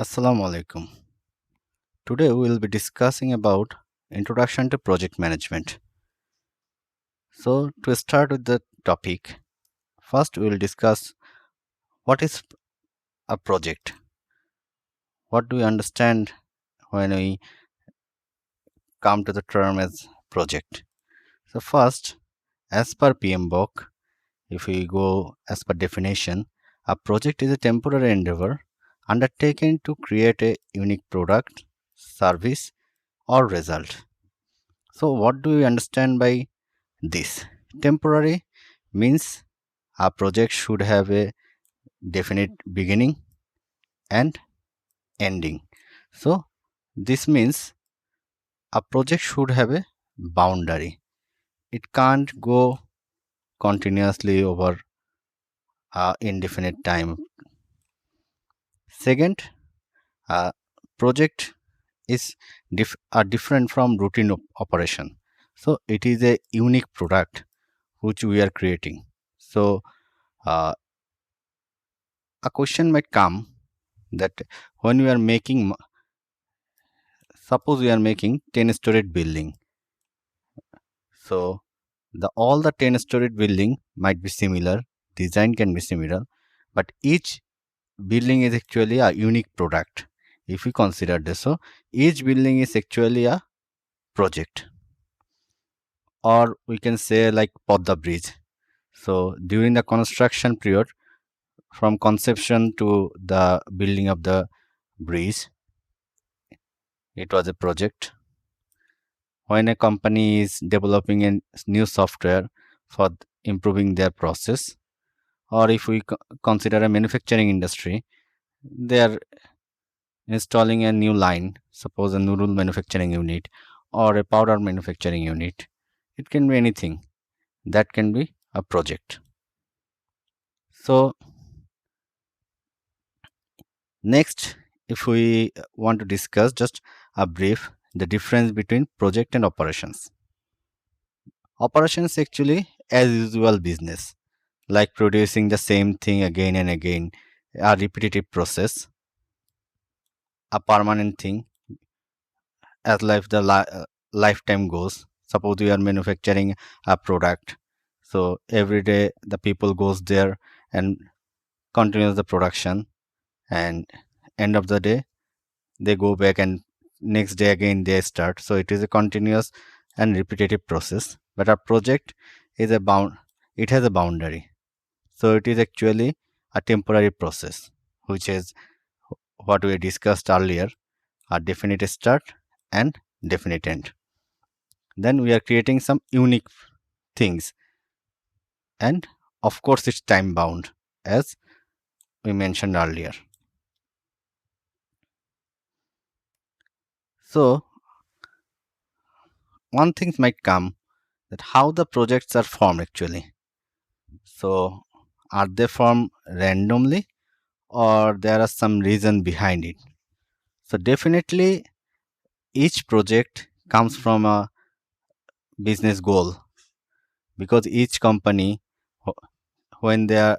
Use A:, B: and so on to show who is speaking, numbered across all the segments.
A: Assalamu alaikum. Today we will be discussing about introduction to project management. So to start with the topic, first we will discuss what is a project. What do we understand when we come to the term as project? So first, as per PMBOK, if we go as per definition, a project is a temporary endeavor undertaken to create a unique product, service or result. So what do we understand by this? Temporary means a project should have a definite beginning and ending. So, this means a project should have a boundary. It can't go continuously over indefinite time. Second, a project is different from routine operation. So, it is a unique product which we are creating. So, uh, a question might come that when we are making, suppose we are making 10-storied building. So the all the 10-storied building might be similar, design can be similar, but each building is actually a unique product. If we consider this, so each building is actually a project, or we can say like Podda Bridge. So during the construction period, from conception to the building of the bridge, it was a project. When a company is developing a new software for improving their process, or if we consider a manufacturing industry, they are installing a new line, suppose a noodle manufacturing unit or a powder manufacturing unit. It can be anything. That can be a project. So next, if we want to discuss just a brief the difference between project and operations. Operations actually as usual business, like producing the same thing again and again, a repetitive process, a permanent thing as lifetime goes. Suppose we are manufacturing a product, so every day the people goes there and continues the production, and end of the day they go back and next day again they start. So it is a continuous and repetitive process. But a project is a bound, it has a boundary. So it is actually a temporary process, which is what we discussed earlier, a definite start and definite end. Then we are creating some unique things, and of course it's time bound, as we mentioned earlier. So one thing might come that how the projects are formed actually. So are they formed randomly or there are some reason behind it? So definitely each project comes from a business goal, because each company when they are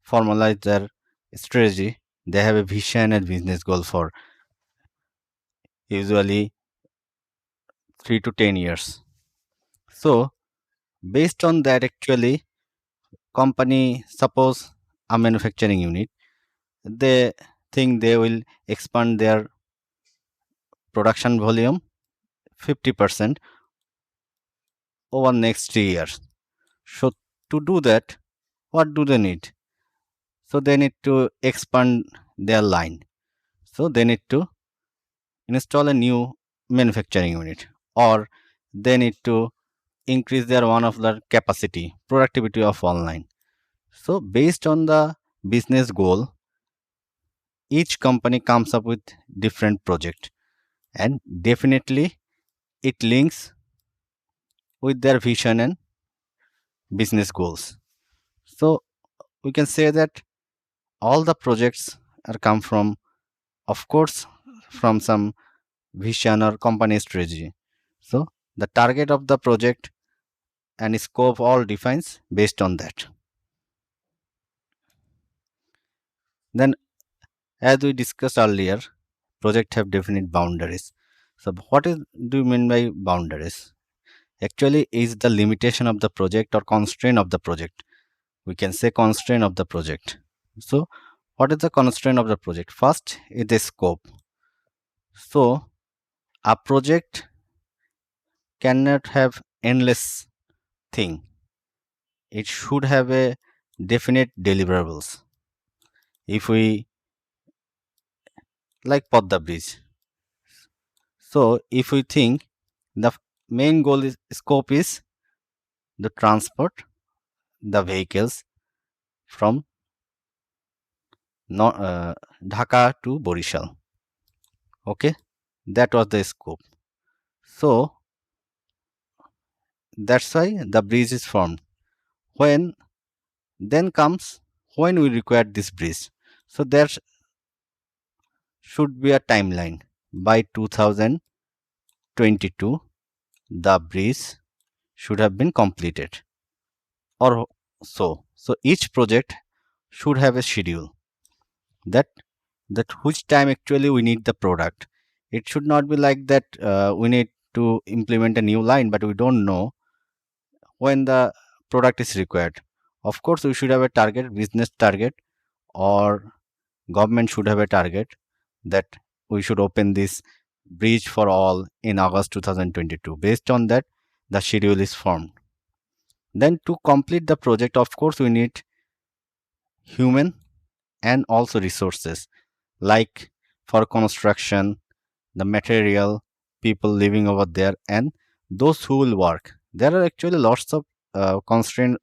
A: formalize their strategy, they have a vision and business goal for usually 3 to 10 years. So based on that actually, company suppose a manufacturing unit, they think they will expand their production volume 50% over next 3 years. So to do that, what do they need? So they need to expand their line. So they need to install a new manufacturing unit, or they need to increase their one of the capacity productivity of online. So based on the business goal, each company comes up with different project, and definitely it links with their vision and business goals. So we can say that all the projects are come from, of course, from some vision or company strategy. So the target of the project and scope all defines based on that. Then As we discussed earlier, project have definite boundaries. So do you mean by boundaries? Actually, is the limitation of the project or constraint of the project. We can say constraint of the project. So, what is the constraint of the project? First is the scope. So, a project cannot have endless thing. It should have a definite deliverables. If we like Podda Bridge. So, if we think the main goal is scope is the transport the vehicles from Dhaka to Borishal. Okay, that was the scope. So that's why the bridge is formed. When then comes when we require this bridge. So there should be a timeline. By 2022, the bridge should have been completed, or so. So each project should have a schedule that which time actually we need the product. It should not be like that we need to implement a new line, but we don't know when the product is required. Of course, we should have a target, business target, or government should have a target that we should open this bridge for all in August 2022. Based on that, the schedule is formed. Then to complete the project, of course, we need human and also resources like for construction, the material, people living over there, and those who will work. There are actually lots of constraints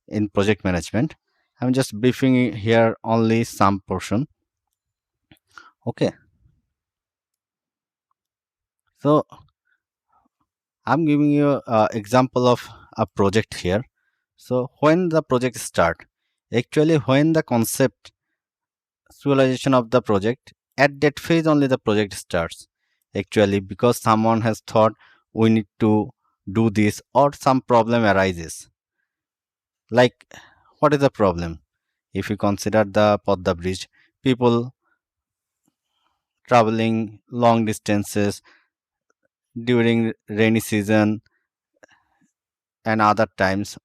A: in project management. I'm just briefing here only some portion. Okay, so I'm giving you an example of a project here. So when the project start, actually when the concept visualization of the project, at that phase only the project starts. Actually, because someone has thought we need to do this or some problem arises. Like, what is the problem? If you consider the Podda bridge, people traveling long distances during rainy season and other times,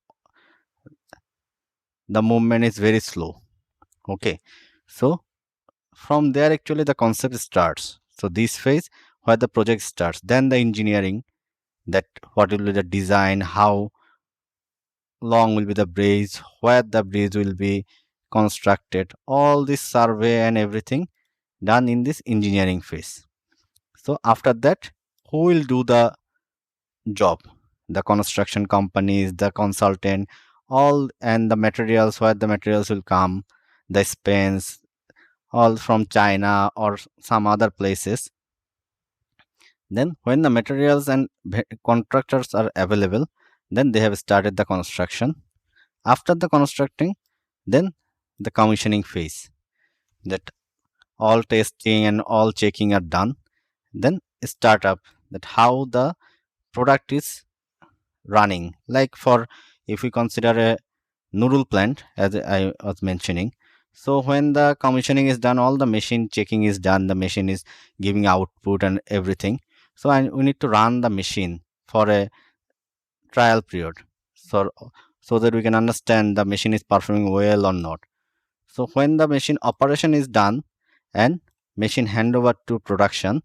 A: the movement is very slow. Okay, so from there actually the concept starts. So this phase where the project starts, then the engineering, that what will be the design, how long will be the bridge, where the bridge will be constructed, all this survey and everything done in this engineering phase. So after that, who will do the job? The construction companies, the consultant, all, and the materials, where the materials will come, the spans, all from China or some other places. Then when the materials and contractors are available, then they have started the construction. After the constructing, then the commissioning phase, that all testing and all checking are done. Then startup, that how the product is running. Like for, if we consider a noodle plant, as I was mentioning, so when the commissioning is done, all the machine checking is done, the machine is giving output and everything. So we need to run the machine for a trial period, so that we can understand the machine is performing well or not. So when the machine operation is done and machine handover to production,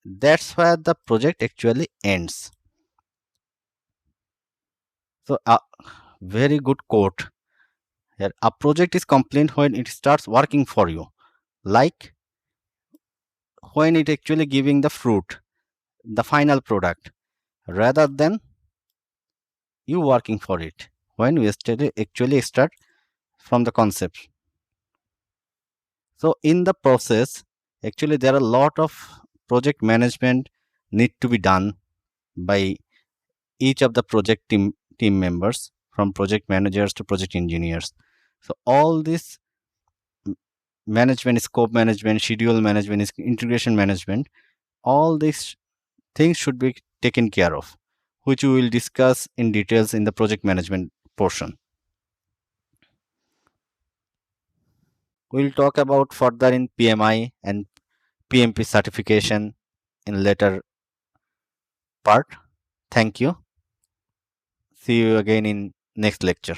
A: that's where the project actually ends. So a very good quote here: a project is complete when it starts working for you, like when it actually giving the fruit, the final product, rather than you working for it. When we actually start from the concept. So in the process, actually there are a lot of project management need to be done by each of the project team members, from project managers to project engineers. So all this management, scope management, schedule management, integration management, all these things should be taken care of, which we will discuss in details in the project management portion. We'll talk about further in PMI and PMP certification in later part. Thank you. See you again in next lecture.